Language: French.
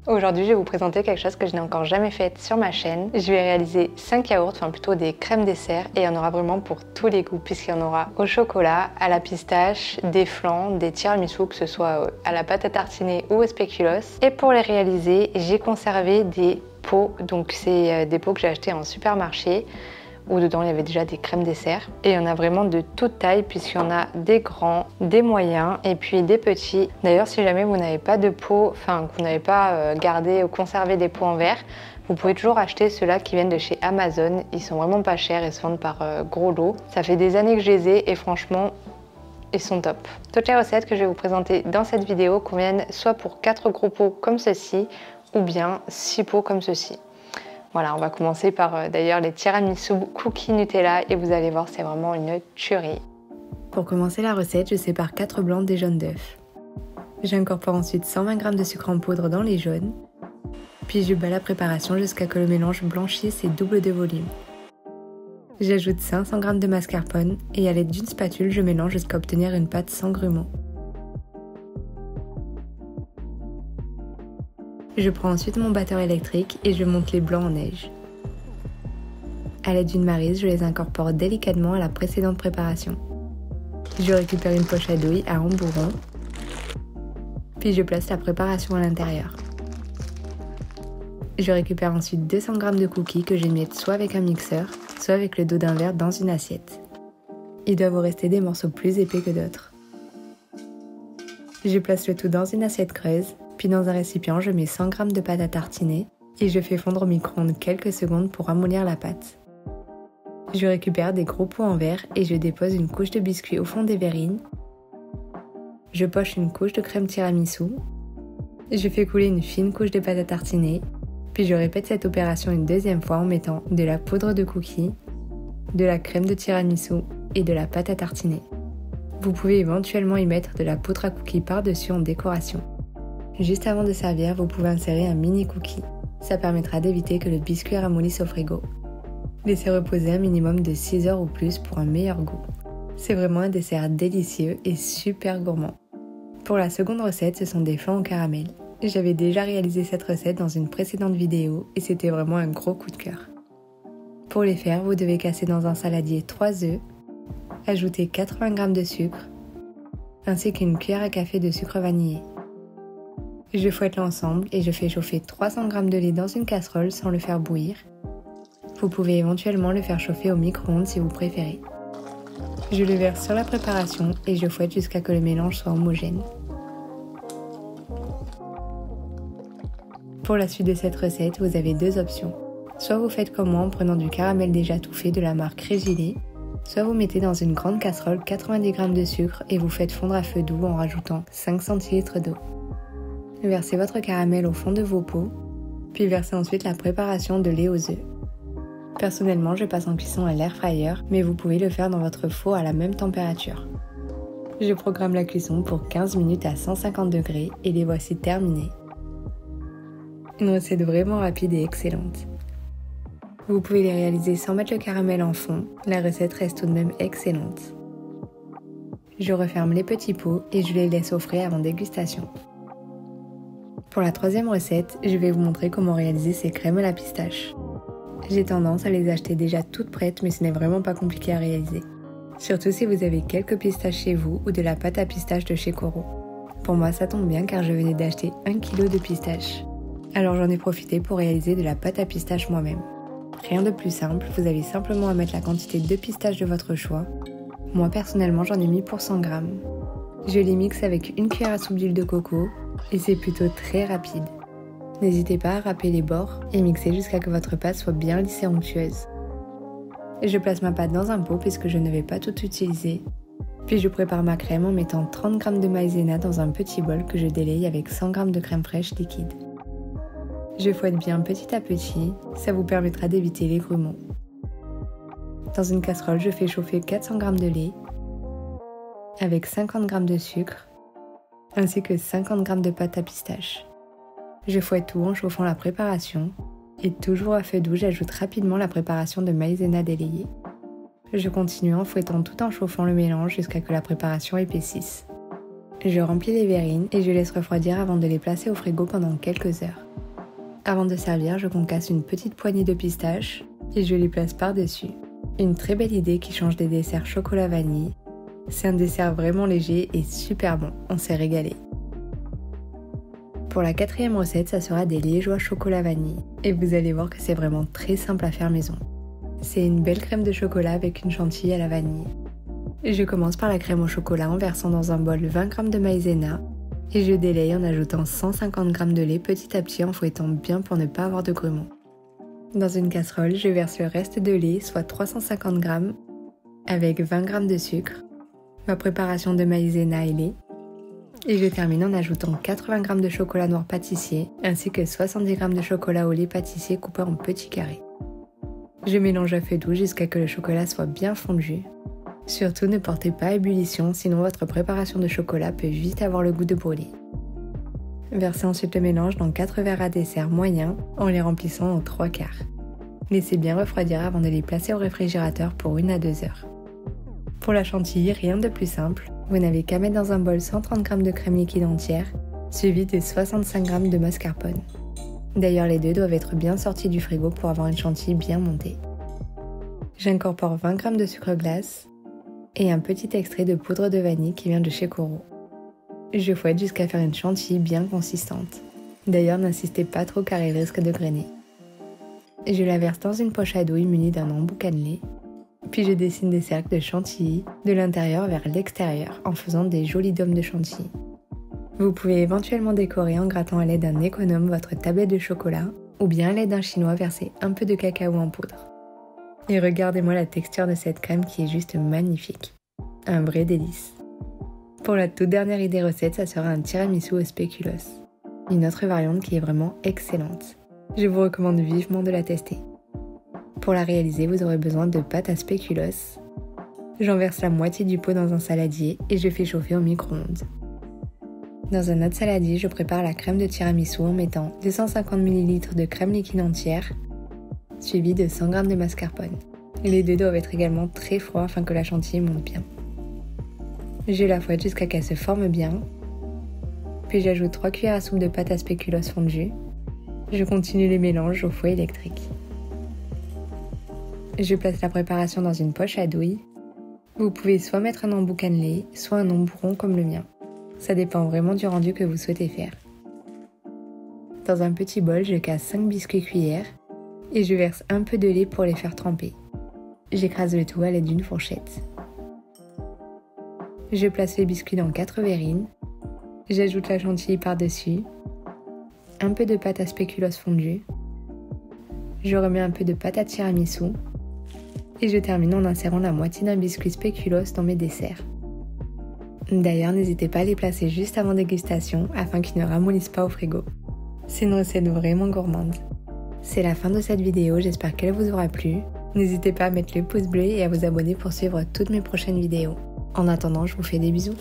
Aujourd'hui, je vais vous présenter quelque chose que je n'ai encore jamais fait sur ma chaîne. Je vais réaliser 5 yaourts, enfin plutôt des crèmes dessert, et il y en aura vraiment pour tous les goûts, puisqu'il y en aura au chocolat, à la pistache, des flans, des tiramisu, que ce soit à la pâte à tartiner ou au spéculoos. Et pour les réaliser, j'ai conservé des pots, donc c'est des pots que j'ai achetés en supermarché, où dedans il y avait déjà des crèmes dessert. Et il y en a vraiment de toute taille, puisqu'il y en a des grands, des moyens et puis des petits. D'ailleurs, si jamais vous n'avez pas de pot, enfin que vous n'avez pas gardé ou conservé des pots en verre, vous pouvez toujours acheter ceux-là qui viennent de chez Amazon. Ils sont vraiment pas chers et se vendent par gros lot. Ça fait des années que je les ai et franchement, ils sont top. Toutes les recettes que je vais vous présenter dans cette vidéo conviennent soit pour 4 gros pots comme ceci, ou bien 6 pots comme ceci. Voilà, on va commencer par d'ailleurs les tiramisu cookies Nutella et vous allez voir, c'est vraiment une tuerie. Pour commencer la recette, je sépare 4 blancs des jaunes d'œufs. J'incorpore ensuite 120 g de sucre en poudre dans les jaunes, puis je bats la préparation jusqu'à que le mélange blanchisse et double de volume. J'ajoute 500 g de mascarpone et à l'aide d'une spatule, je mélange jusqu'à obtenir une pâte sans grumeaux. Je prends ensuite mon batteur électrique et je monte les blancs en neige. A l'aide d'une maryse, je les incorpore délicatement à la précédente préparation. Je récupère une poche à douille à embourron, puis je place la préparation à l'intérieur. Je récupère ensuite 200 g de cookies que j'émiette soit avec un mixeur, soit avec le dos d'un verre dans une assiette. Il doit vous rester des morceaux plus épais que d'autres. Je place le tout dans une assiette creuse, puis dans un récipient, je mets 100 g de pâte à tartiner et je fais fondre au micro-ondes quelques secondes pour ramollir la pâte. Je récupère des gros pots en verre et je dépose une couche de biscuit au fond des verrines. Je poche une couche de crème tiramisu. Je fais couler une fine couche de pâte à tartiner, puis je répète cette opération une deuxième fois en mettant de la poudre de cookies, de la crème de tiramisu et de la pâte à tartiner. Vous pouvez éventuellement y mettre de la poudre à cookies par-dessus en décoration. Juste avant de servir, vous pouvez insérer un mini cookie. Ça permettra d'éviter que le biscuit ramollisse au frigo. Laissez reposer un minimum de 6 heures ou plus pour un meilleur goût. C'est vraiment un dessert délicieux et super gourmand. Pour la seconde recette, ce sont des flans au caramel. J'avais déjà réalisé cette recette dans une précédente vidéo et c'était vraiment un gros coup de cœur. Pour les faire, vous devez casser dans un saladier 3 œufs, ajouter 80 g de sucre, ainsi qu'une cuillère à café de sucre vanillé. Je fouette l'ensemble et je fais chauffer 300 g de lait dans une casserole sans le faire bouillir. Vous pouvez éventuellement le faire chauffer au micro-ondes si vous préférez. Je le verse sur la préparation et je fouette jusqu'à que le mélange soit homogène. Pour la suite de cette recette, vous avez 2 options. Soit vous faites comme moi en prenant du caramel déjà tout fait de la marque Régilet, soit vous mettez dans une grande casserole 90 g de sucre et vous faites fondre à feu doux en rajoutant 5 centilitres d'eau. Versez votre caramel au fond de vos pots, puis versez ensuite la préparation de lait aux œufs. Personnellement, je passe en cuisson à l'air fryer, mais vous pouvez le faire dans votre four à la même température. Je programme la cuisson pour 15 minutes à 150 degrés et les voici terminées. Une recette vraiment rapide et excellente. Vous pouvez les réaliser sans mettre le caramel en fond, la recette reste tout de même excellente. Je referme les petits pots et je les laisse au frais avant dégustation. Pour la troisième recette, je vais vous montrer comment réaliser ces crèmes à la pistache. J'ai tendance à les acheter déjà toutes prêtes, mais ce n'est vraiment pas compliqué à réaliser. Surtout si vous avez quelques pistaches chez vous ou de la pâte à pistache de chez Coro. Pour moi, ça tombe bien car je venais d'acheter 1 kg de pistaches. Alors j'en ai profité pour réaliser de la pâte à pistache moi-même. Rien de plus simple, vous avez simplement à mettre la quantité de pistaches de votre choix. Moi personnellement, j'en ai mis pour 100 g. Je les mixe avec une cuillère à soupe d'huile de coco et c'est plutôt très rapide. N'hésitez pas à râper les bords et mixer jusqu'à que votre pâte soit bien lisse et onctueuse. Je place ma pâte dans un pot puisque je ne vais pas tout utiliser. Puis je prépare ma crème en mettant 30 g de maïzena dans un petit bol que je délaye avec 100 g de crème fraîche liquide. Je fouette bien petit à petit, ça vous permettra d'éviter les grumeaux. Dans une casserole, je fais chauffer 400 g de lait avec 50 g de sucre ainsi que 50 g de pâte à pistache. Je fouette tout en chauffant la préparation et toujours à feu doux, j'ajoute rapidement la préparation de maïzena délayée. Je continue en fouettant tout en chauffant le mélange jusqu'à que la préparation épaississe. Je remplis les verrines et je laisse refroidir avant de les placer au frigo pendant quelques heures. Avant de servir, je concasse une petite poignée de pistaches et je les place par-dessus. Une très belle idée qui change des desserts chocolat-vanille. C'est un dessert vraiment léger et super bon, on s'est régalé. Pour la 4e recette, ça sera des liégeois chocolat-vanille. Et vous allez voir que c'est vraiment très simple à faire maison. C'est une belle crème de chocolat avec une chantilly à la vanille. Je commence par la crème au chocolat en versant dans un bol 20 g de maïzena et je délaye en ajoutant 150 g de lait petit à petit en fouettant bien pour ne pas avoir de grumeaux. Dans une casserole, je verse le reste de lait, soit 350 g, avec 20 g de sucre, ma préparation de maïzena et lait, et je termine en ajoutant 80 g de chocolat noir pâtissier ainsi que 70 g de chocolat au lait pâtissier coupé en petits carrés. Je mélange à feu doux jusqu'à que le chocolat soit bien fondu. Surtout ne portez pas à ébullition, sinon votre préparation de chocolat peut vite avoir le goût de brûler. Versez ensuite le mélange dans 4 verres à dessert moyens en les remplissant en 3/4. Laissez bien refroidir avant de les placer au réfrigérateur pour 1 à 2 heures. Pour la chantilly, rien de plus simple, vous n'avez qu'à mettre dans un bol 130 g de crème liquide entière, suivi de 65 g de mascarpone. D'ailleurs, les deux doivent être bien sortis du frigo pour avoir une chantilly bien montée. J'incorpore 20 g de sucre glace et un petit extrait de poudre de vanille qui vient de chez Coro. Je fouette jusqu'à faire une chantilly bien consistante. D'ailleurs, n'insistez pas trop car elle risque de grainer. Je la verse dans une poche à douille munie d'un embout cannelé, puis je dessine des cercles de chantilly de l'intérieur vers l'extérieur en faisant des jolis dômes de chantilly. Vous pouvez éventuellement décorer en grattant à l'aide d'un économe votre tablette de chocolat ou bien à l'aide d'un chinois verser un peu de cacao en poudre. Et regardez-moi la texture de cette crème qui est juste magnifique. Un vrai délice. Pour la toute dernière idée recette, ça sera un tiramisu au spéculoos. Une autre variante qui est vraiment excellente. Je vous recommande vivement de la tester. Pour la réaliser, vous aurez besoin de pâte à spéculoos. J'en verse la moitié du pot dans un saladier et je fais chauffer au micro-ondes. Dans un autre saladier, je prépare la crème de tiramisu en mettant 250 ml de crème liquide entière, suivi de 100 g de mascarpone. Les deux doivent être également très froids afin que la chantilly monte bien. Je la fouette jusqu'à qu'elle se forme bien, puis j'ajoute 3 cuillères à soupe de pâte à spéculoos fondue. Je continue les mélanges au fouet électrique. Je place la préparation dans une poche à douille. Vous pouvez soit mettre un embout cannelé, soit un embout rond comme le mien. Ça dépend vraiment du rendu que vous souhaitez faire. Dans un petit bol, je casse 5 biscuits cuillères et je verse un peu de lait pour les faire tremper. J'écrase le tout à l'aide d'une fourchette. Je place les biscuits dans 4 verrines. J'ajoute la chantilly par-dessus, un peu de pâte à spéculoos fondue. Je remets un peu de pâte à tiramisu et je termine en insérant la moitié d'un biscuit spéculoos dans mes desserts. D'ailleurs, n'hésitez pas à les placer juste avant dégustation afin qu'ils ne ramollissent pas au frigo. C'est une recette vraiment gourmande. C'est la fin de cette vidéo, j'espère qu'elle vous aura plu. N'hésitez pas à mettre le pouce bleu et à vous abonner pour suivre toutes mes prochaines vidéos. En attendant, je vous fais des bisous.